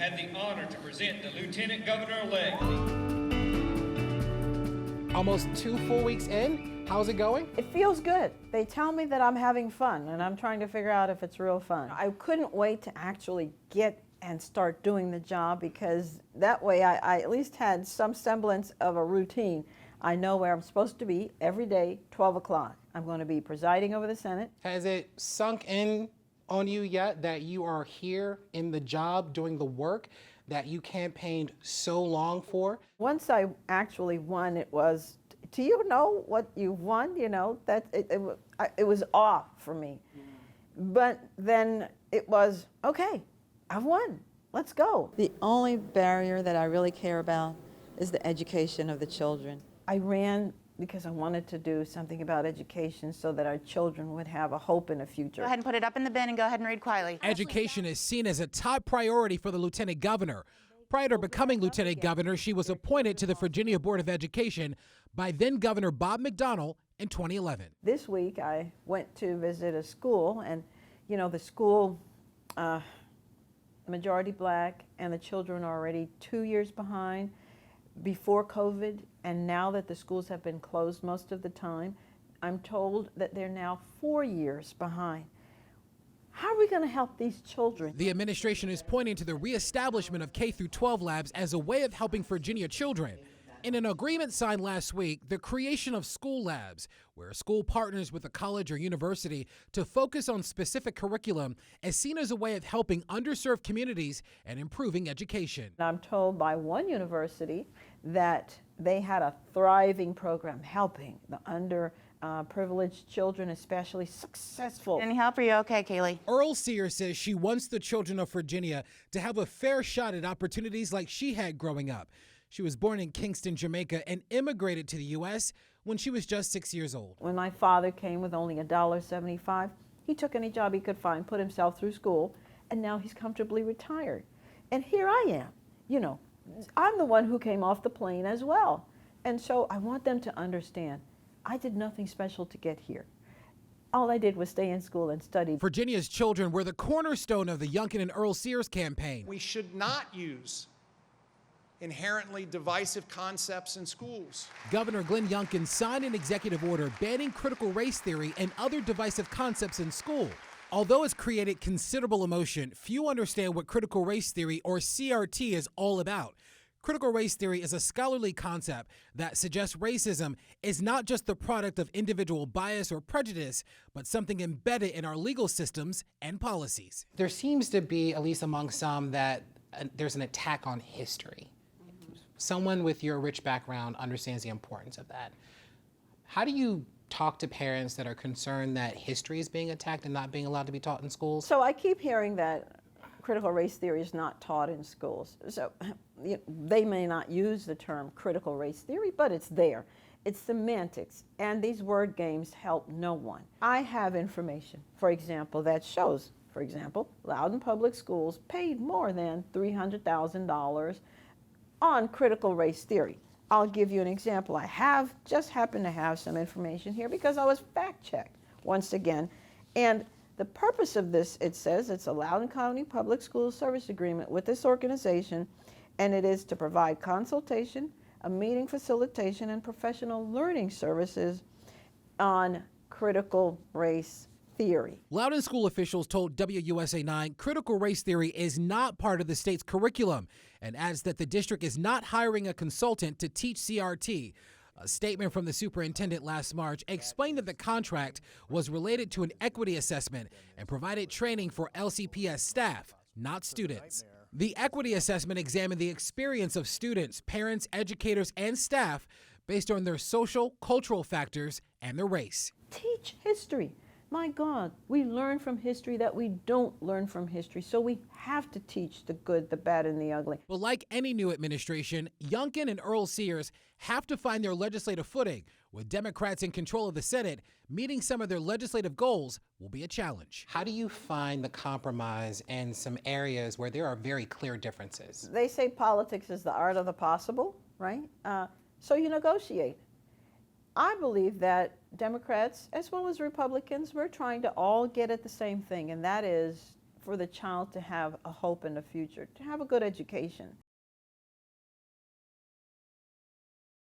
had the honor to present the Lieutenant Governor-elect. Almost 2 full weeks in, how's it going? It feels good. They tell me that I'm having fun, and I'm trying to figure out if it's real fun. I couldn't wait to actually get and start doing the job, because that way I at least had some semblance of a routine. I know where I'm supposed to be every day, 12 o'clock. I'm going to be presiding over the Senate. Has it sunk in on you yet that you are here in the job doing the work that you campaigned so long for? Once I actually won, it was, do you know what you won? You know, that it was awe for me. But then it was, okay, I've won, let's go. The only barrier that I really care about is the education of the children. I ran because I wanted to do something about education so that our children would have a hope in the future. Go ahead and put it up in the bin and go ahead and read quietly. Education is seen as a top priority for the lieutenant governor. Prior to becoming lieutenant governor, she was appointed to the Virginia Board of Education by then Governor Bob McDonnell in 2011. This week I went to visit a school, and you know, the school, majority black, and the children are already 2 years behind before COVID, and now that the schools have been closed most of the time, I'm told that they're now 4 years behind. How are we going to help these children? The administration is pointing to the reestablishment of K-12 labs as a way of helping Virginia children. In an agreement signed last week, the creation of school labs, where a school partners with a college or university to focus on specific curriculum, is seen as a way of helping underserved communities and improving education. I'm told by one university that they had a thriving program helping the underprivileged children, especially successful. Any help? Are you okay, Kaylee? Earl Sears says she wants the children of Virginia to have a fair shot at opportunities like she had growing up. She was born in Kingston, Jamaica, and immigrated to the U.S. when she was just 6 years old. When my father came with only $1.75, he took any job he could find, put himself through school, and now he's comfortably retired. And here I am. You know, I'm the one who came off the plane as well. And so I want them to understand, I did nothing special to get here. All I did was stay in school and study. Virginia's children were the cornerstone of the Youngkin and Earl Sears campaign. We should not use inherently divisive concepts in schools. Governor Glenn Youngkin signed an executive order banning critical race theory and other divisive concepts in school. Although it's created considerable emotion, few understand what critical race theory, or CRT, is all about. Critical race theory is a scholarly concept that suggests racism is not just the product of individual bias or prejudice, but something embedded in our legal systems and policies. There seems to be, at least among some, that there's an attack on history. Someone with your rich background understands the importance of that. How do you talk to parents that are concerned that history is being attacked and not being allowed to be taught in schools? So I keep hearing that critical race theory is not taught in schools. So they may not use the term critical race theory, but it's there. It's semantics, and these word games help no one. I have information, for example, that shows, for example, Loudoun Public Schools paid more than $300,000 on critical race theory. I'll give you an example. I just happen to have some information here because I was fact-checked once again. And the purpose of this, it says, it's a Loudoun County Public Schools Service Agreement with this organization, and it is to provide consultation, a meeting facilitation, and professional learning services on critical race theory. Loudoun school officials told WUSA 9 critical race theory is not part of the state's curriculum, and adds that the district is not hiring a consultant to teach CRT. A statement from the superintendent last March explained that the contract was related to an equity assessment and provided training for LCPS staff, not students. The equity assessment examined the experience of students, parents, educators, and staff based on their social, cultural factors and their race. Teach history. My God, we learn from history that we don't learn from history, so we have to teach the good, the bad, and the ugly. But like any new administration, Youngkin and Earl Sears have to find their legislative footing. With Democrats in control of the Senate, meeting some of their legislative goals will be a challenge. How do you find the compromise in some areas where there are very clear differences? They say politics is the art of the possible, right? So you negotiate. I believe that Democrats, as well as Republicans, we're trying to all get at the same thing, and that is for the child to have a hope in the future, to have a good education.